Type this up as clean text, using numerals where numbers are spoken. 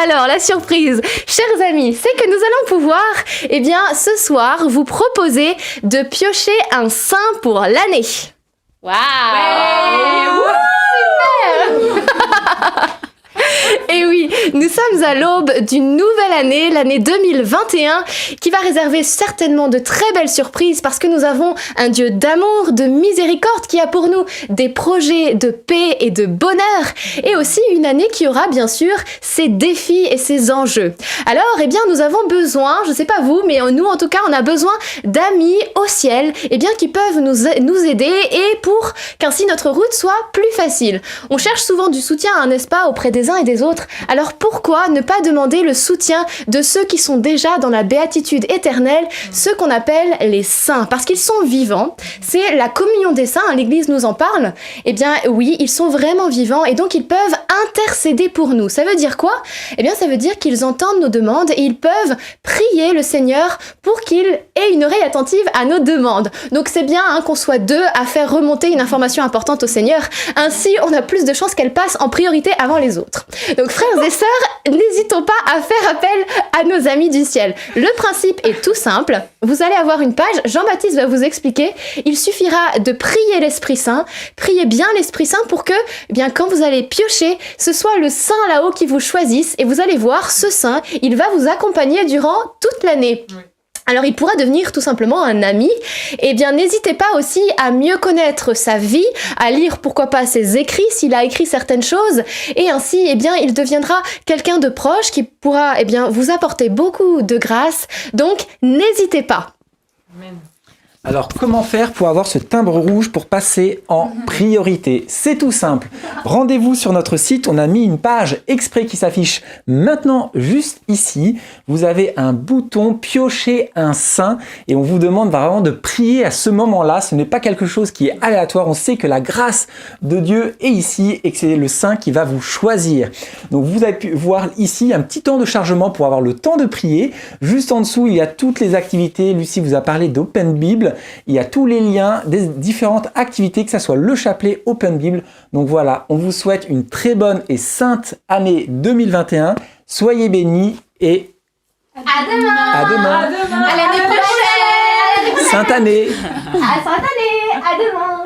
Alors, la surprise, chers amis, c'est que nous allons pouvoir, ce soir, vous proposer de piocher un saint pour l'année. Waouh! Super! Et oui, nous sommes à l'aube d'une nouvelle année, l'année 2021, qui va réserver certainement de très belles surprises parce que nous avons un Dieu d'amour, de miséricorde qui a pour nous des projets de paix et de bonheur et aussi une année qui aura bien sûr ses défis et ses enjeux. Alors, nous avons besoin, je sais pas vous, mais nous en tout cas, on a besoin d'amis au ciel, qui peuvent nous aider et pour qu'ainsi notre route soit plus facile. On cherche souvent du soutien, n'est-ce pas, auprès des uns et des autres. Alors pourquoi ne pas demander le soutien de ceux qui sont déjà dans la béatitude éternelle, ceux qu'on appelle les saints, parce qu'ils sont vivants. C'est la communion des saints, l'Église nous en parle. Oui, ils sont vraiment vivants et donc ils peuvent intercéder pour nous. Ça veut dire quoi ? Ça veut dire qu'ils entendent nos demandes et ils peuvent prier le Seigneur pour qu'il ait une oreille attentive à nos demandes. Donc c'est bien qu'on soit deux à faire remonter une information importante au Seigneur. Ainsi, on a plus de chances qu'elle passe en priorité avant les autres. Donc frères et sœurs, n'hésitons pas à faire appel à nos amis du ciel. Le principe est tout simple. Vous allez avoir une page, Jean-Baptiste va vous expliquer. Il suffira de prier l'Esprit Saint, prier bien l'Esprit Saint pour que, quand vous allez piocher, ce soit le Saint là-haut qui vous choisisse et vous allez voir, ce Saint, il va vous accompagner durant toute l'année. Oui. Alors, il pourra devenir tout simplement un ami. N'hésitez pas aussi à mieux connaître sa vie, à lire pourquoi pas ses écrits, s'il a écrit certaines choses. Et ainsi, il deviendra quelqu'un de proche qui pourra, vous apporter beaucoup de grâce. Donc, n'hésitez pas. Amen. Alors, comment faire pour avoir ce timbre rouge pour passer en priorité ? C'est tout simple. Rendez-vous sur notre site. On a mis une page exprès qui s'affiche maintenant juste ici. Vous avez un bouton « Piocher un saint » et on vous demande vraiment de prier à ce moment-là. Ce n'est pas quelque chose qui est aléatoire. On sait que la grâce de Dieu est ici et que c'est le saint qui va vous choisir. Donc, vous avez pu voir ici un petit temps de chargement pour avoir le temps de prier. Juste en dessous, il y a toutes les activités. Lucie vous a parlé d'Open Bible. Il y a tous les liens des différentes activités, que ce soit le chapelet Open Bible. Donc voilà, on vous souhaite une très bonne et sainte année 2021. Soyez bénis et à demain. À demain. À demain. À l'année prochaine. Sainte année. À sainte année. À demain.